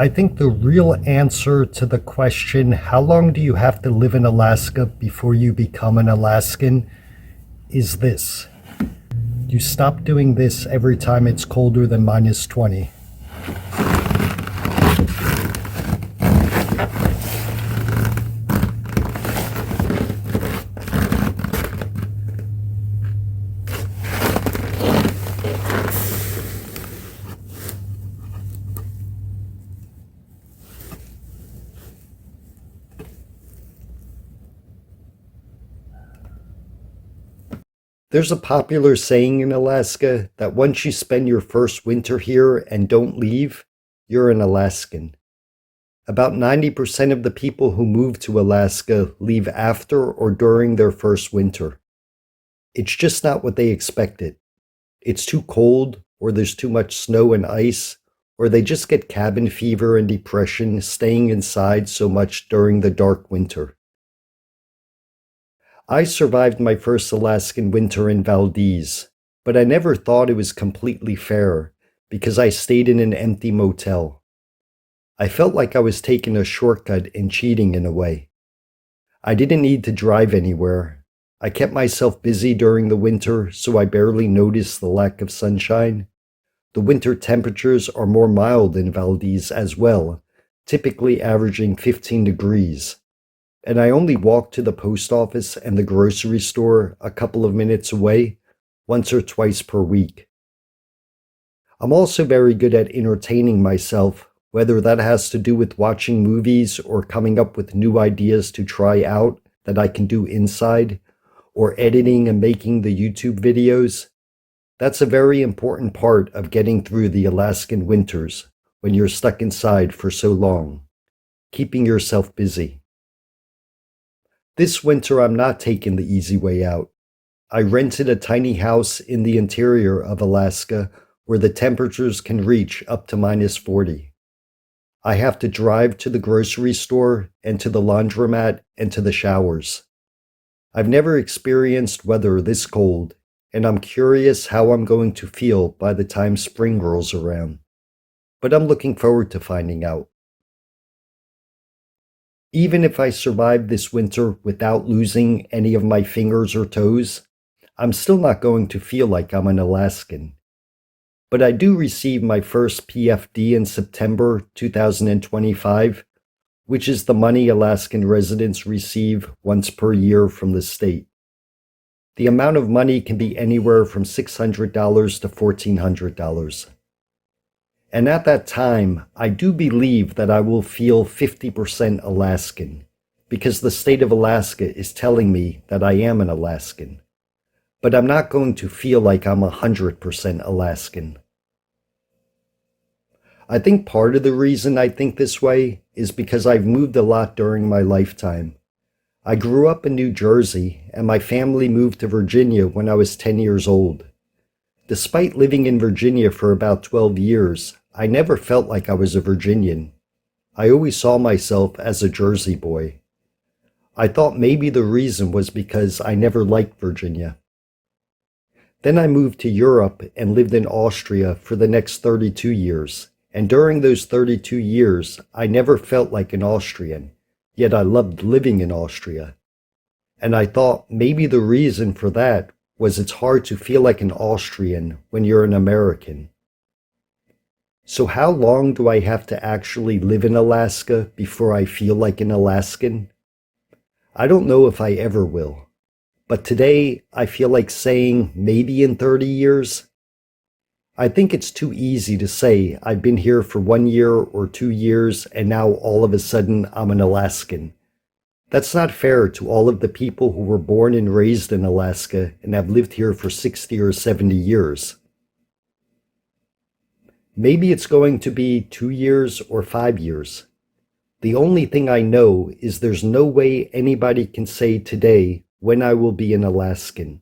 I think the real answer to the question, how long do you have to live in Alaska before you become an Alaskan, is this. You stop doing this every time it's colder than -20. There's a popular saying in Alaska that once you spend your first winter here and don't leave, you're an Alaskan. About 90% of the people who move to Alaska leave after or during their first winter. It's just not what they expected. It's too cold, or there's too much snow and ice, or they just get cabin fever and depression staying inside so much during the dark winter. I survived my first Alaskan winter in Valdez, but I never thought it was completely fair because I stayed in an empty motel. I felt like I was taking a shortcut and cheating in a way. I didn't need to drive anywhere. I kept myself busy during the winter, so I barely noticed the lack of sunshine. The winter temperatures are more mild in Valdez as well, typically averaging 15 degrees. And I only walked to the post office and the grocery store a couple of minutes away, once or twice per week. I'm also very good at entertaining myself, whether that has to do with watching movies or coming up with new ideas to try out that I can do inside, or editing and making the YouTube videos. That's a very important part of getting through the Alaskan winters when you're stuck inside for so long, keeping yourself busy. This winter, I'm not taking the easy way out. I rented a tiny house in the interior of Alaska where the temperatures can reach up to -40. I have to drive to the grocery store and to the laundromat and to the showers. I've never experienced weather this cold, and I'm curious how I'm going to feel by the time spring rolls around. But I'm looking forward to finding out. Even if I survive this winter without losing any of my fingers or toes, I'm still not going to feel like I'm an Alaskan. But I do receive my first PFD in September 2025, which is the money Alaskan residents receive once per year from the state. The amount of money can be anywhere from $600 to $1,400. And at that time, I do believe that I will feel 50% Alaskan, because the state of Alaska is telling me that I am an Alaskan. But I'm not going to feel like I'm 100% Alaskan. I think part of the reason I think this way is because I've moved a lot during my lifetime. I grew up in New Jersey, and my family moved to Virginia when I was 10 years old. Despite living in Virginia for about 12 years, I never felt like I was a Virginian. I always saw myself as a Jersey boy. I thought maybe the reason was because I never liked Virginia. Then I moved to Europe and lived in Austria for the next 32 years, and during those 32 years, I never felt like an Austrian, yet I loved living in Austria. And I thought maybe the reason for that was it's hard to feel like an Austrian when you're an American. So how long do I have to actually live in Alaska before I feel like an Alaskan? I don't know if I ever will, but today I feel like saying maybe in 30 years. I think it's too easy to say I've been here for 1 year or 2 years and now all of a sudden I'm an Alaskan. That's not fair to all of the people who were born and raised in Alaska and have lived here for 60 or 70 years. Maybe it's going to be 2 years or 5 years. The only thing I know is there's no way anybody can say today when I will be an Alaskan.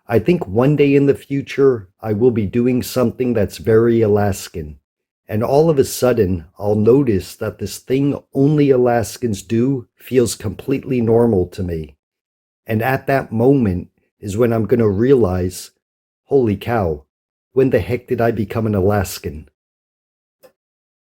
I think one day in the future, I will be doing something that's very Alaskan. And all of a sudden, I'll notice that this thing only Alaskans do feels completely normal to me. And at that moment is when I'm going to realize, holy cow, when the heck did I become an Alaskan?